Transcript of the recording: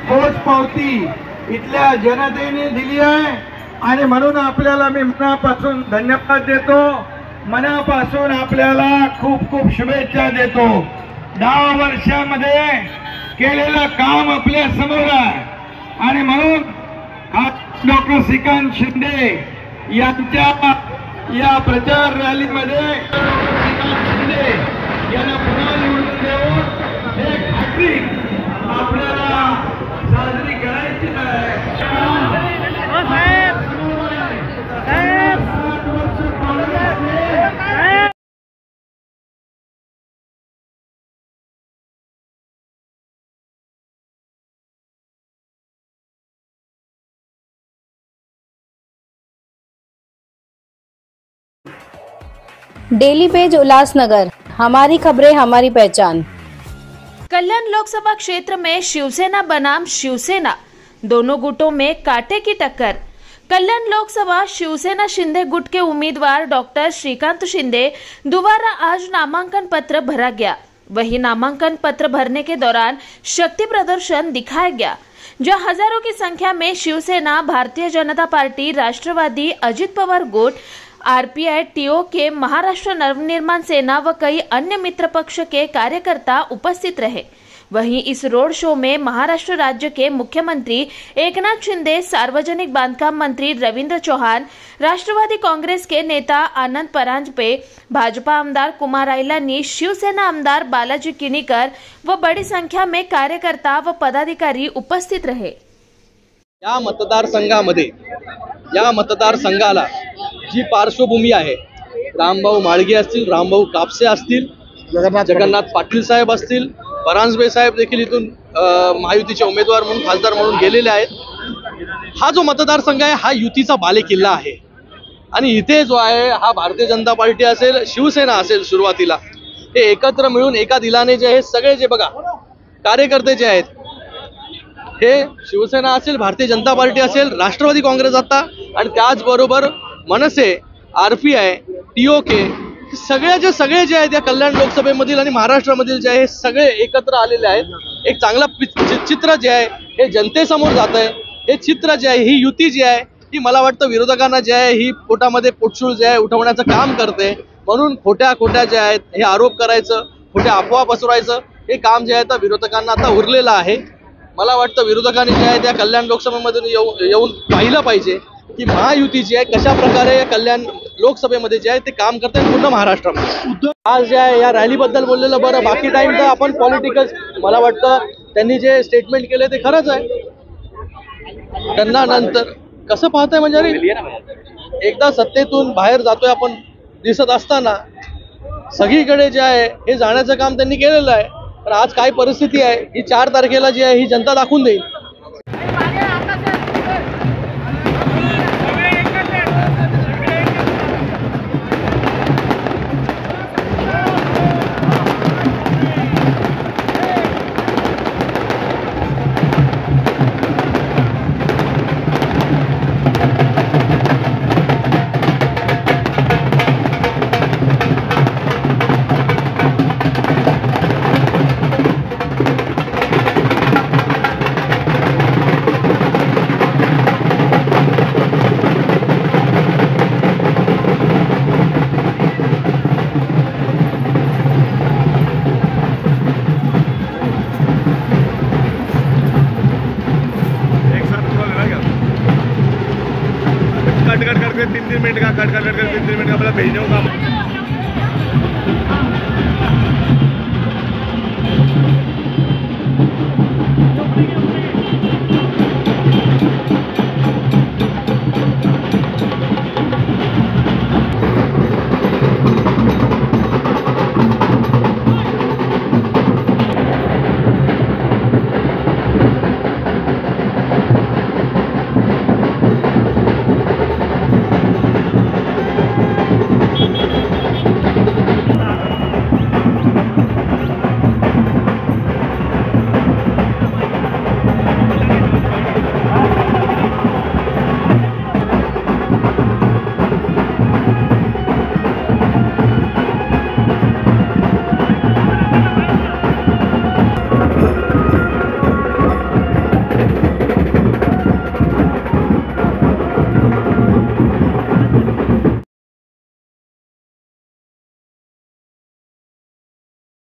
पोचपावती इथल्या जनतेने दिली आहे आणि म्हणून आपल्याला मी मनापासून धन्यवाद देतो, मनापासून आपल्याला खूप खूप शुभेच्छा देतो। 10 वर्षामध्ये केलेलं काम आपल्या समोर आहे आणि म्हणून डॉक्टर श्रीकांत शिंदे यांच्या या प्रचार रॅलीमध्ये श्रीकांत शिंदे यांना पुन्हा निवडून देऊन एक हॅट्रिक आपल्याला साजरी करायची आहे। डेली पेज उल्लासनगर, हमारी खबरें हमारी पहचान। कल्याण लोकसभा क्षेत्र में शिवसेना बनाम शिवसेना, दोनों गुटों में कांटे की टक्कर। कल्याण लोकसभा शिवसेना शिंदे गुट के उम्मीदवार डॉक्टर श्रीकांत शिंदे दोबारा आज नामांकन पत्र भरा गया। वही नामांकन पत्र भरने के दौरान शक्ति प्रदर्शन दिखाया गया, जहां हजारों की संख्या में शिवसेना, भारतीय जनता पार्टी, राष्ट्रवादी, अजित पवार गुट, आरपीआई, टीओके, महाराष्ट्र नवनिर्माण सेना व कई अन्य मित्र पक्ष के कार्यकर्ता उपस्थित रहे। वहीं इस रोड शो में महाराष्ट्र राज्य के मुख्यमंत्री एकनाथ शिंदे, सार्वजनिक बांधकाम मंत्री रवींद्र चौहान, राष्ट्रवादी कांग्रेस के नेता आनंद परांजपे, भाजपा आमदार कुमार आइलानी, शिवसेना आमदार बालाजी किनीकर व बड़ी संख्या में कार्यकर्ता व पदाधिकारी उपस्थित रहे। या मतदारसंघाला जी पार्श्वभूमी आहे, रामभाऊ माळगे असतील, रामभाऊ कापसे असतील, जगन्नाथ पाटील साहेब असतील, परांजपे साहेब देखील इथून महायुतीचे उमेदवार म्हणून खासदार म्हणून गेलेले आहेत। हा जो मतदारसंघ आहे हा युतीचा बालेकिल्ला आहे आणि इथे जो आहे हा भारतीय जनता पार्टी असेल, शिवसेना असेल, सुरुवातीला हे एकत्र मिळून एका दिलाने जे हे सगळे जे बघा कार्यकर्ते जे आहेत, हे शिवसेना असेल, भारतीय जनता पार्टी असेल, राष्ट्रवादी काँग्रेस आता आणि त्याचबरोबर मनसे, आरपीआय, टीओके, सगळे जे आहेत या कल्याण लोकसभेमधील आणि महाराष्ट्रामधील जे आहे सगळे एकत्र आलेले आहेत। एक चांगला चित्र जे आहे हे जनतेसमोर जात आहे। हे चित्र जे आहे, ही युती जी आहे ही मला वाटतं विरोधकांना जे आहे ही पोटामध्ये पोटशूळ जे आहे उठवण्याचं काम करते। म्हणून खोट्या जे आहेत हे आरोप करायचं, खोट्या अफवा पसरवायचं हे काम जे आहे तर विरोधकांना आता उरलेलं आहे। मला वाटतं विरोधकांनी जे आहे त्या कल्याण लोकसभेमधून येऊन पाहिलं पाहिजे की महायुती जी आहे कशा प्रकारे कल्याण लोकसभेमध्ये जे आहे ते काम करते पूर्ण महाराष्ट्रामध्ये। आज जे आहे या रॅलीबद्दल बोललेलं बरं, बाकी टाइम तर आपण पॉलिटिकल, मला वाटतं त्यांनी जे स्टेटमेंट केले ते खरंच आहे। त्यांना नंतर कसं पाहताय म्हणजे अरे एकदा सत्तेतून बाहेर जातोय आपण दिसत असताना सगळीकडे जे आहे हे जाण्याचं काम त्यांनी केलेलं आहे। पण आज काय परिस्थिती आहे ही 4 तारखेला जी आहे ही जनता दाखवून देईल। कट करके 3 मिनट का अपना भेजने का